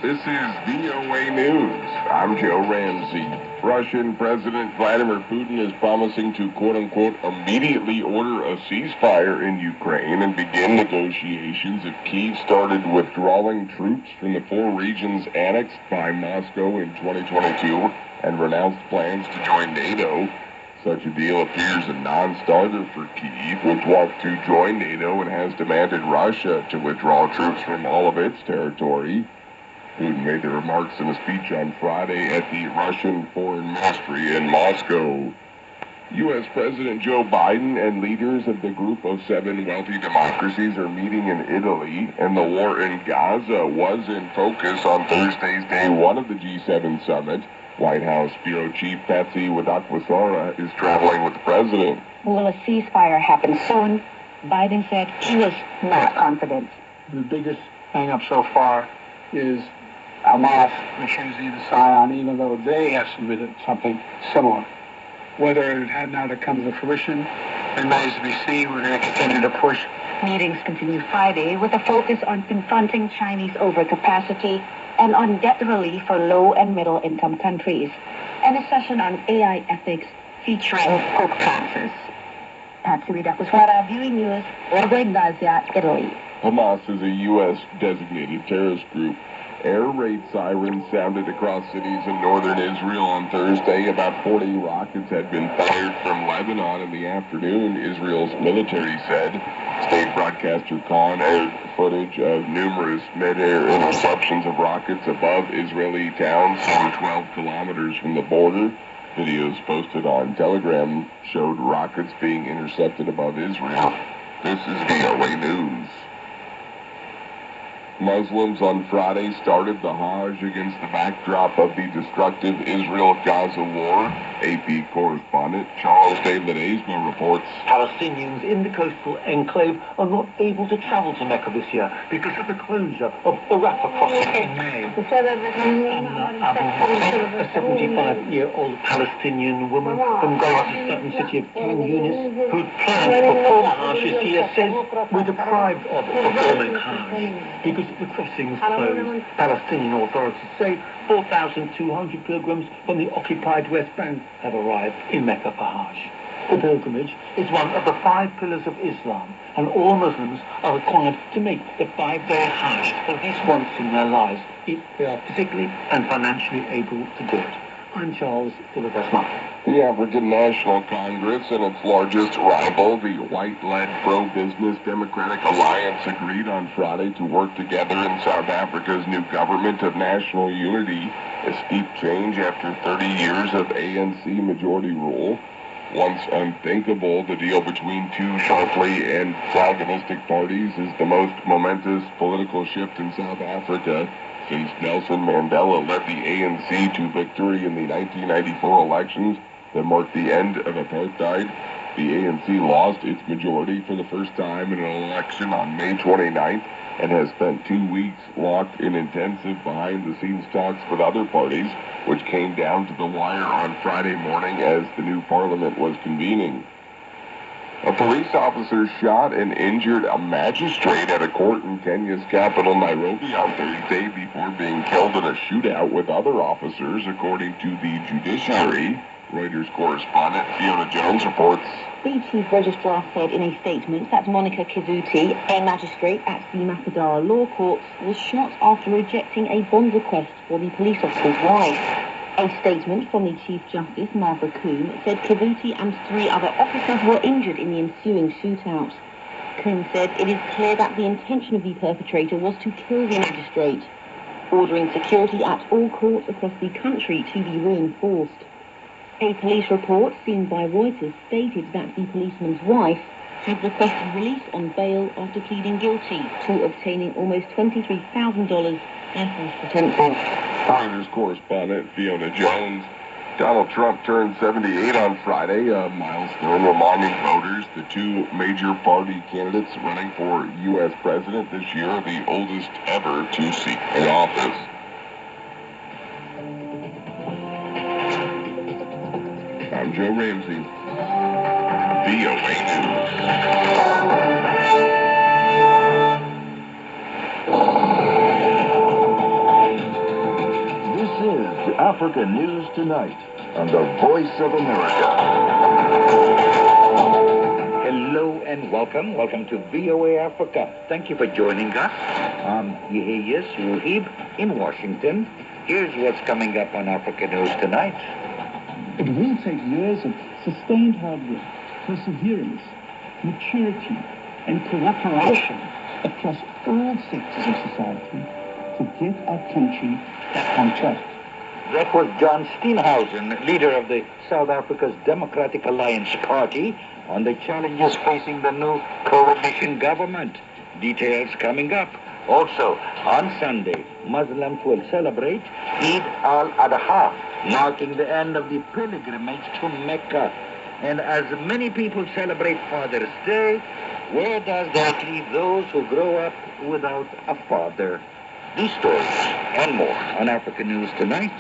This is VOA News. I'm Joe Ramsey. Russian President Vladimir Putin is promising to, quote-unquote, immediately order a ceasefire in Ukraine and begin negotiations if Kyiv started withdrawing troops from the 4 regions annexed by Moscow in 2022 and renounced plans to join NATO. Such a deal appears a non-starter for Kyiv, which wants to join NATO and has demanded Russia to withdraw troops from all of its territory. Putin made the remarks in a speech on Friday at the Russian Foreign Ministry in Moscow. U.S. President Joe Biden and leaders of the group of 7 wealthy democracies are meeting in Italy, and the war in Gaza was in focus on Thursday's day 1 of the G7 summit. White House Bureau Chief Patsy Widakwasara is traveling with the president. Will a ceasefire happen soon? Biden said he was not confident. The biggest hang-up so far is Hamas refusing to sign on, even though they have submitted something similar. Whether it had now to come to fruition remains to be seen. We're going to continue to push. Meetings continue Friday with a focus on confronting Chinese overcapacity and on debt relief for low and middle income countries, and a session on AI ethics featuring cook classes. Patsy Widakwasara, Viewing News, Gaza, Italy. Hamas is a U.S. designated terrorist group. Air raid sirens sounded across cities in northern Israel on Thursday. About 40 rockets had been fired from Lebanon in the afternoon, Israel's military said. State broadcaster Khan aired footage of numerous mid-air interceptions of rockets above Israeli towns some 12 kilometers from the border. Videos posted on Telegram showed rockets being intercepted above Israel. This is VOA News. Muslims on Friday started the Hajj against the backdrop of the destructive Israel-Gaza war. AP correspondent Charles De Ledesma reports. Palestinians in the coastal enclave are not able to travel to Mecca this year because of the closure of the Rafah crossing in May. Abu Bakr, a 75-year-old Palestinian woman from Gaza's southern city of Khan Yunis, who planned to perform Hajj this year, says we're deprived of performing Hajj because the crossings closed. Palestinian authorities say 4,200 pilgrims from the occupied West Bank have arrived in Mecca for Hajj. The pilgrimage is one of the 5 pillars of Islam, and all Muslims are required to make the 5-day Hajj at least once in their lives if they are physically and financially able to do it. I'm Charles De Ledesma. The African National Congress and its largest rival, the white-led pro-business Democratic Alliance, agreed on Friday to work together in South Africa's new government of national unity, a steep change after 30 years of ANC majority rule. Once unthinkable, the deal between 2 sharply antagonistic parties is the most momentous political shift in South Africa since Nelson Mandela led the ANC to victory in the 1994 elections that marked the end of apartheid. The ANC lost its majority for the first time in an election on May 29th and has spent 2 weeks locked in intensive behind-the-scenes talks with other parties, which came down to the wire on Friday morning as the new parliament was convening. A police officer shot and injured a magistrate at a court in Kenya's capital, Nairobi, on Thursday before being killed in a shootout with other officers, according to the judiciary. Reuters correspondent Fiona Jones reports. The Chief Registrar said in a statement that Monica Kivuti, a magistrate at the Makadara Law Courts, was shot after rejecting a bond request for the police officer's wife. A statement from the Chief Justice, Martha Coombe, said Kivuti and 3 other officers were injured in the ensuing shootout. Coombe said it is clear that the intention of the perpetrator was to kill the magistrate, ordering security at all courts across the country to be reinforced. A police report seen by Reuters stated that the policeman's wife had requested release on bail after pleading guilty to obtaining almost $23,000 in false pretenses. Reuters correspondent Fiona Jones. Donald Trump turned 78 on Friday, a milestone reminding voters the 2 major party candidates running for U.S. president this year are the oldest ever to seek the office. I'm Joe Ramsey, VOA News. Africa News Tonight on the Voice of America. Hello and welcome. Welcome to VOA Africa. Thank you for joining us. I'm Yeheyes Wuhib in Washington. Here's what's coming up on Africa News Tonight. It will take years of sustained hard work, perseverance, maturity, and cooperation across all sectors of society to get our country back on track. That was John Steenhuisen, leader of the South Africa's Democratic Alliance Party, on the challenges facing the new coalition government. Details coming up. Also, on Sunday, Muslims will celebrate Eid al-Adha, marking the end of the pilgrimage to Mecca. And as many people celebrate Father's Day, where does that leave those who grow up without a father? These stories and more on Africa News Tonight.